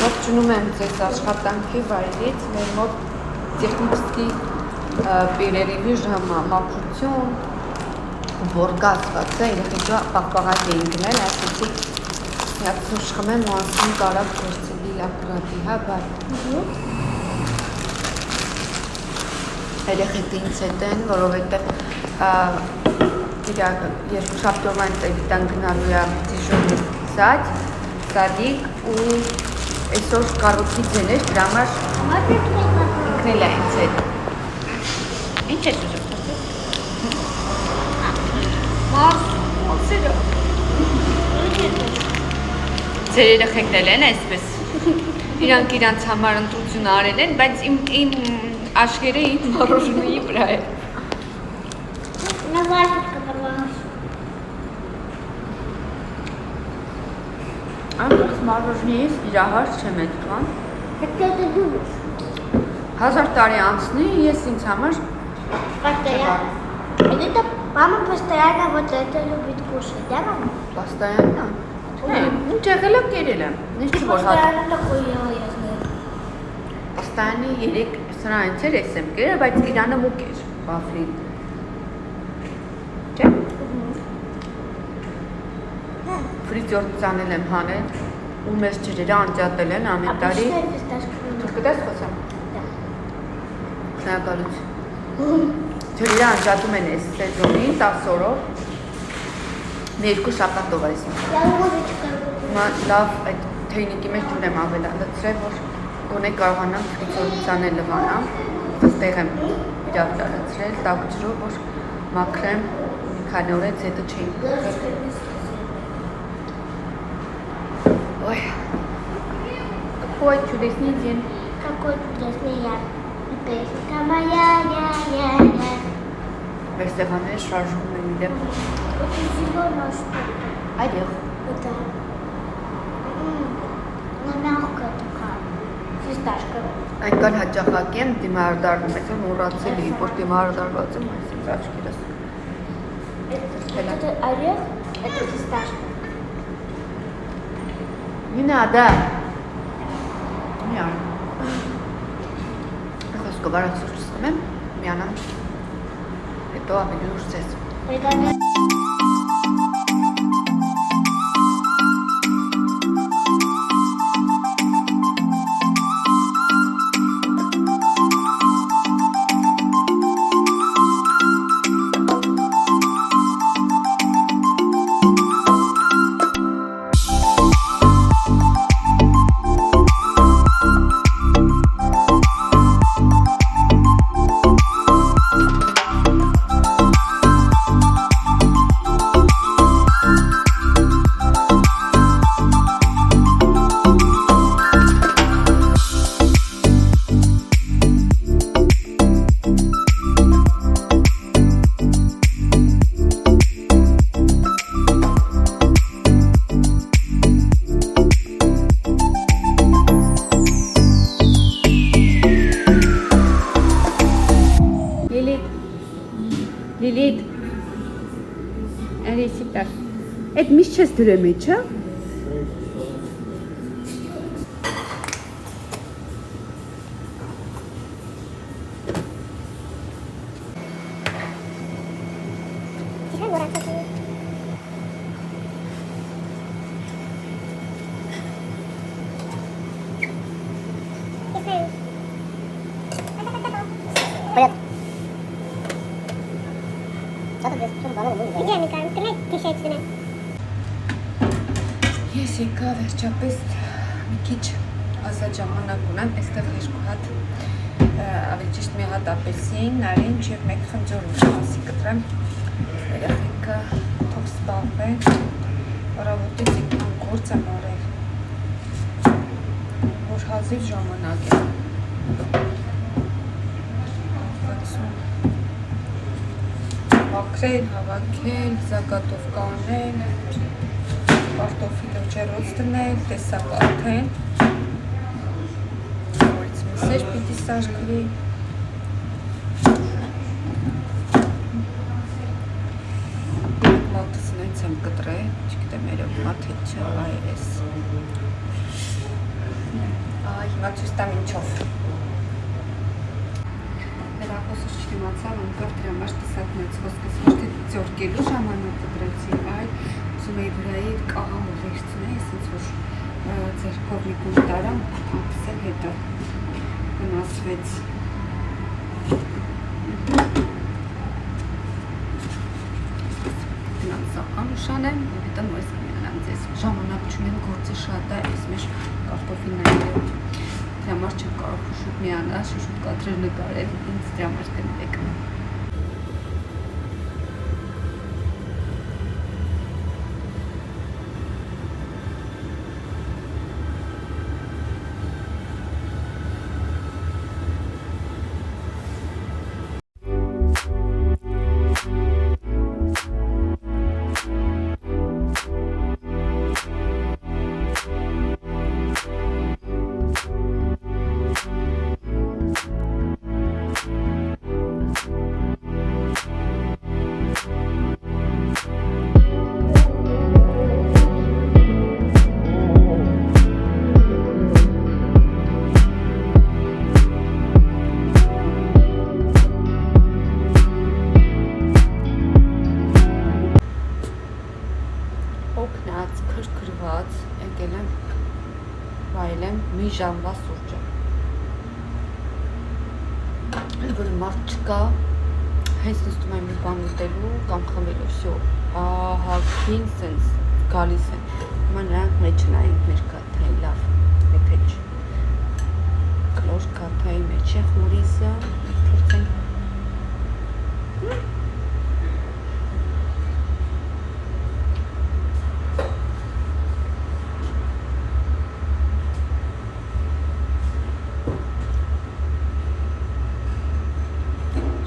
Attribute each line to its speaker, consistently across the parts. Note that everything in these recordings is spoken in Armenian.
Speaker 1: Ողջունում եմ ձեզ աշխատանքի վայրից, մեր մոտ տեխնիկի պերերիվի մաքրություն, որ կասված է, երեխեքը պաղպաղակ էին գնել, ասեցի, միացում շխմեմ ու ասում կարավ գործելի լակրատի, հա, բար։ Երեխեքը ինձ հետ են, որովհետև երկու շաբթովան տան գնալու է դիժորի սադիկ ու այսօր կարոտի ձեներ, դրա համար ինքնել է ինձ հետ։ Ինչ է դուր ասել։ Ձեր երեխեքն են այսպես, իրանք իրանց համար ընտրություն արել են, բայց իմ աշխերը իմ մորոժնուի վրա է։ Ամրոց մարոժնիից իրահար չեմ էդքան։
Speaker 2: Հետո դու դուր։
Speaker 1: 1000 տարի անցնի, ես ինձ համար
Speaker 2: Это мама постоянно вот это любит кушать, да, мама?
Speaker 1: Постоянно? Ինչ եղել եմ կերել եմ։ Ինչ որ
Speaker 2: Постоянно такое я знаю.
Speaker 1: Постоянно 3 սրանից էր ես եմ կերել, բայց իրանը մուկ էր, բաֆլին։ Չէ՞։ Ֆրիզորից անել եմ հանել, ու մեզ ջրերը անջատել են ամեն տարի։ Դու կտես խոսամ։ Շնորհակալություն։ Ջրերը անջատում են այս սեզոնին 10 օրով։ Երկու շաբաթով այսինքն։ Լավ, այդ թեյնիկի մեջ ջուր եմ ավելացրել, որ գոնե կարողանամ ֆրիզորից անել լվանամ։ Այստեղ եմ իրավ տարածրել, տաք ջրով, որ մաքրեմ մի քանի օրից հետո չի։ Ой, какой чудесный день.
Speaker 2: Какой чудесный я. И песенка моя, я.
Speaker 1: Вестеваны шаржում են իրեմ։
Speaker 2: Это зеленое что-то.
Speaker 1: Այդեղ։
Speaker 2: Это. Она мягкая такая. Фисташка.
Speaker 1: Այնքան հաճախակ եմ դիմարդարվում, այսօր մոռացել էի, որ դիմարդարված եմ այս աչքերս։
Speaker 2: Это орех, это фисташка.
Speaker 1: Не надо. Միան։ Ախոս կվարած սուրճ սխմեմ, միանամ։ Հետո ավելի ուշ ձեզ։ Լիլիթ, արեցի տար, այդ միշտ չես դրեմ է, չա? Ես եկա վերջապես մի քիչ ազատ ժամանակ ունեմ, այստեղ երկու հատ, ավելի ճիշտ մի հատ ապելսին, նարինջ և մեկ խնձոր մասի կտրեմ, երեխեքը թող սպանվեն, առավոտից եկան գործ եմ արել, որ հազիվ ժամանակ է։ Մաքրել, հավաքել, զագատով կանել, կարտոֆիլը ջեռոց դնել, տեսակաթել, որից միսեր պիտի սարքվի, մոտս նույնց եմ կտրել, չգիտեմ երևում թե չէ այ էս Հացույց տամ ինչով։ Հեռախոսը չիմացա, անկավ դրա համար կիսակնեց ոսկս ոչ թե ձորկելու ժամանակ դրեցի, այլ ուզում էի վրայի կաղամը վերցնել, ասենց որ ձեռքով մի կում տարամ, ապսել հետո վնասվեց։ Գնանցա անուշան եմ, և հետո նորից կմիանամ ձեզ։ Ժամանակ չունեմ, գործը շատ է, ես մեջ կարտոֆիլներ եմ։ Դրա համար չեմ կարող շուտ միանալ, շուտ կադրեր նկարել, ինձ դրա համար կնվեք։ Քրքրված եկել եմ վայել եմ մի ժամվա սուրճը, որ մարդ չկա, հենց նստում եմ մի բան ուտելու կամ խմելու, վсё, ահագին սենց գալիս են, հիմա նրանք մեջ նայենք մեր կաթայի լավ, մեփեջ, կլոր կաթայի մեջ է խորիզը, փորձենք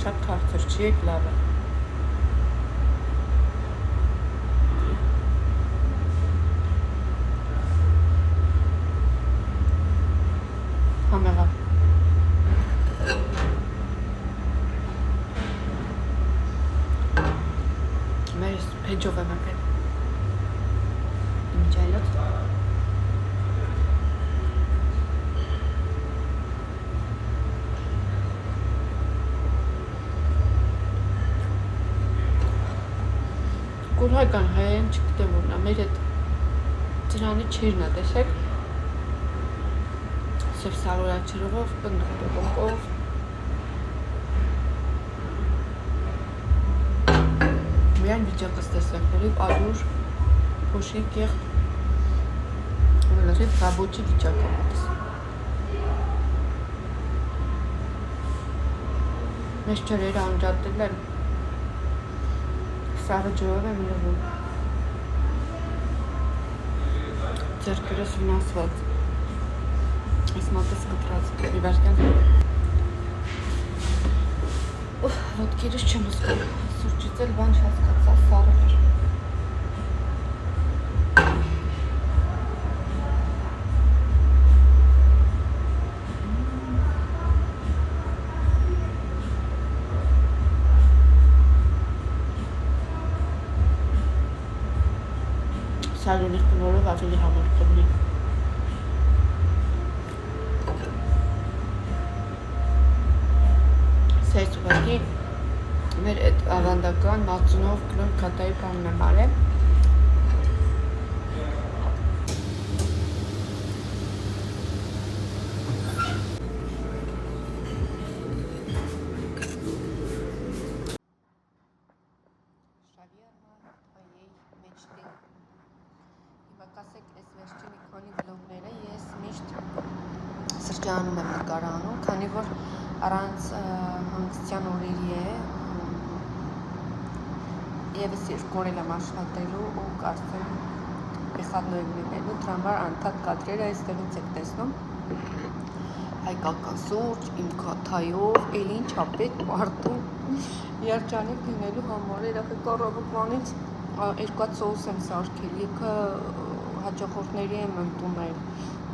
Speaker 1: շատ քարծր չի եք լավ է։ Համեղա։ Մեր փեջով եմ ակել։ Ինչ այլոց։ Կուրհական հայեն չգիտեմ որնա, մեր հետ ծրանի չիրնա, տեսեք, սև սարորաչրով, պնդուկով, միայն վիճակս տեսեք, լրիվ ալյուր, փոշի, կեղտ, լրիվ ռաբոչի վիճակ ամատս։ Մեզ չրերը անջատել են, սարը ջրով եմ լվում, ձերքերս վնասված, ես մատս կտրած, մի վարկյան, ոտքերս չեմ ուսկում, սուրճից էլ բան չհասկացա, սարը էր։ Սալոնի խնորով ավելի համար կրնի։ Սայց ուղղակի մեր այդ ավանդական մածունով կլոր կատայի բանն եմ արել։ Կասեք, այս վերջի մի քանի վլոգները ես միշտ սրճարանում եմ նկարանում, քանի որ առանց հանգստյան օրերի է, եւս երկու օր եմ աշխատելու ու կարծեմ выходной եմ լինելու, դրա համար անդադ կադրերը այստեղից եք տեսնում։ Հայկական սուրճ, իմ կաթայով, էլ ինչ ապետ մարդում երջանիկ լինելու համար, երախի կառավուկմանից երկու սոուս եմ սարքել, եկը հաճախորդների եմ ընդունել,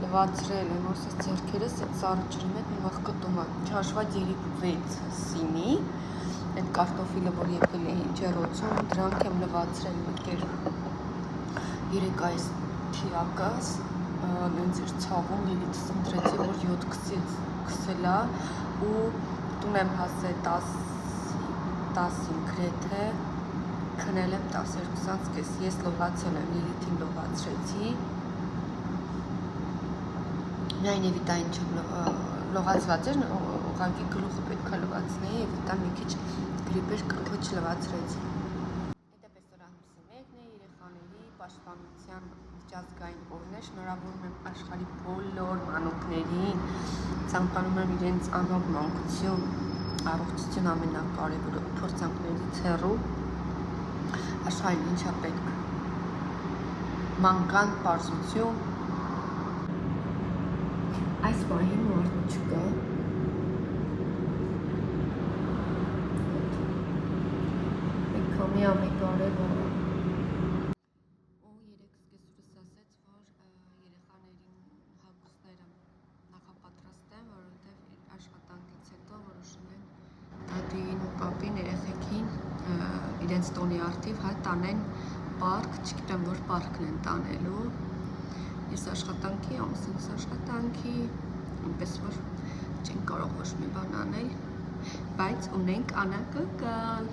Speaker 1: լվացրել եմ, որսես ձերքերս այդ սարը ջրի մեջ մի վաղ կտում եմ, չհաշված 3-6 սիմի, այդ կարտոֆիլը, որ եկել է ջեռոցում, դրանք եմ լվացրել մի կեր 3 այս թիակս, նենց էր ցավում, Լիլիթս ընտրեցի, որ 7 քսելա ու տուն եմ հասել 10-ին գրեթե, քնել եմ 12:30, ես լողացել եմ, Լիլիթին լողացրեցի, միայն Եվիտա ինչ լողացված էր, ուղղակի գլուխը պետք է լվացնեի, Եվիտա մի քիչ գրիպ էր, գլուխը չլվացրեցի։ Հետևես օրահմսի մեկն է, երեխաների պաշտպանության միջազգային օրն է, շնորհավորում եմ աշխարհի բոլոր մանուկներին, ցանկանում եմ իրենց անհոգ մանկություն, առողջություն ամենակարևորը, փորձանքներից հեռու, աշխարհին ինչա պետք, մանկան պարզություն, այս պահին մարդ չկա, մեկ արևը ու երեկ սկեսուրս ասեց, որ երեխաներին հագուստները նախապատրաստեմ, որովհետև աշխատանքից հետո որոշել են դադին ու պապին երեխեքին իրենց տոնի արդիվ տանեն պարկ, չգիտեմ որ պարկն են տանելու, ես աշխատանքի, ամուսինս աշխատանքի, այնպես որ չենք կարող ոչ մի բան անել, բայց ունենք անակնկալ,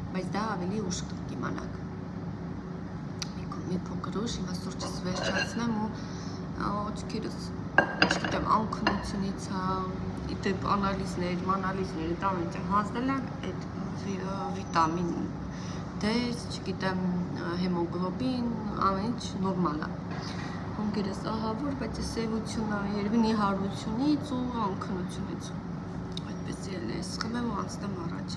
Speaker 1: բայց դա ավելի ուշ կիմանաք։ Մի փոքր ուշ, հիմա սուրճս վերջացնեմ ու աչքերս, չգիտեմ, անքնությունից, իդեպ անալիզներ, դա ինչ հանձնել են, այդ վիտամին D, չգիտեմ, հեմոգլոբին, ամեն ինչ նորմալ է։ Հոնքերս ահավոր, բայց է սևություն է, երևի նիհարությունից ու անքնությունից։ Այդպես ելն է, սխմեմ ու անցնեմ առաջ։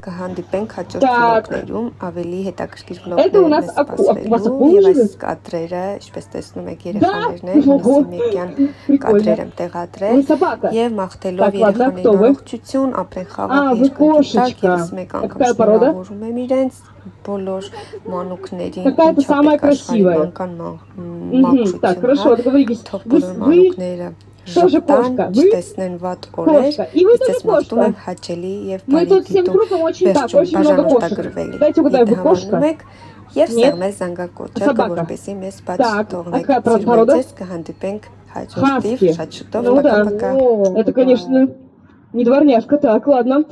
Speaker 1: Կհանդիպենք հաջորդ վլոգներում, ավելի հետաքրքիր վլոգներում ես սպասվելու և այս կադրերը, ինչպես տեսնում եք երեխաներն են, նոսիմեկյան կադրեր եմ տեղադրել և մաղթելով երեխաներին առողջություն, ապրեն խաղաղ երկնքի տակ, ևս մեկ անգամ շնորհավորում եմ իրենց, բոլոր մանուկներին, ինչա պետք աշխարհի մանկան մաքրություն, թող բոլոր մանուկները ժպտան, չտեսնեն վատ օրեր, ես ձեզ մաղթում եմ հաճելի և բարի դիտում, վերջում բաժանորդագրվելի, եթե հավանում եք և սեղմել զանգակոճակը, որպեսզի մեզ բաց թողնեք, սիրում եմ ձեզ, կհանդիպենք հաջորդիվ, շատ շուտով, пока-пока.
Speaker 3: Это, конечно, не дворняжка, так, ладно.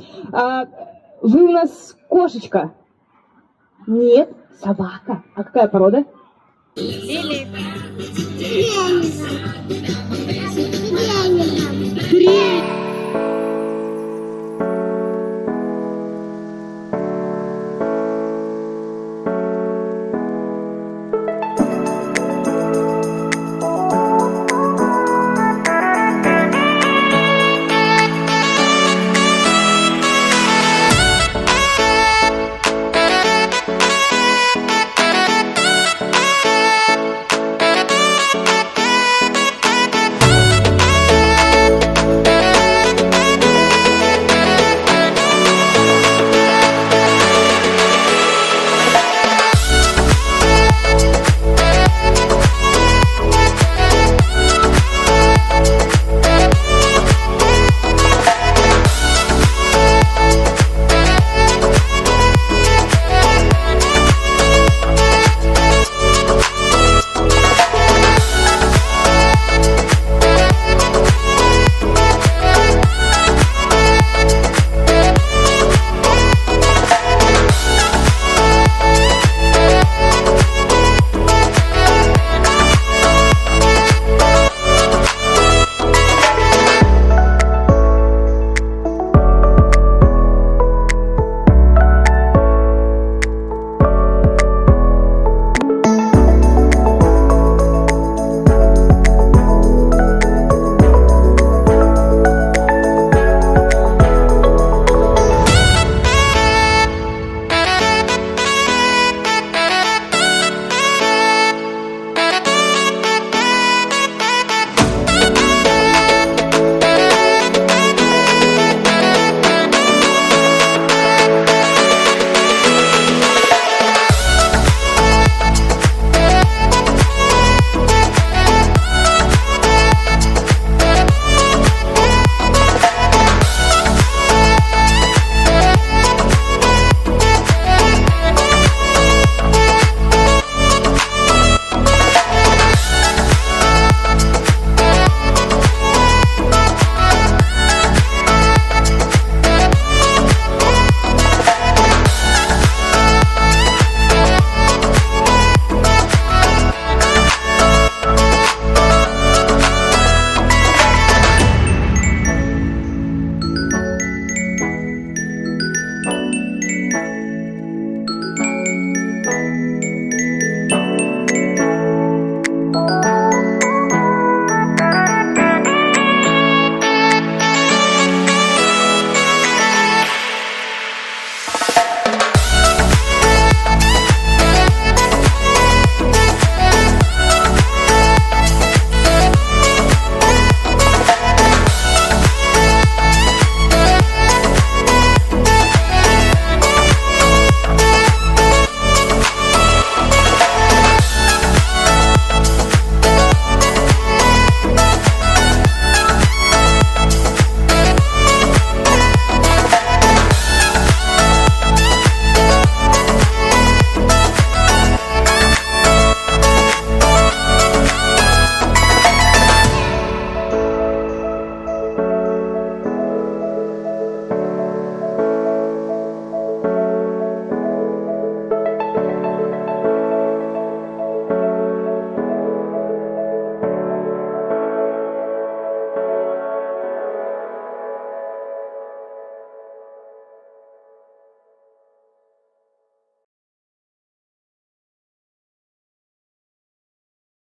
Speaker 3: Вы у нас кошечка? Нет, собака. А какая порода?
Speaker 1: Лили.
Speaker 2: Привет!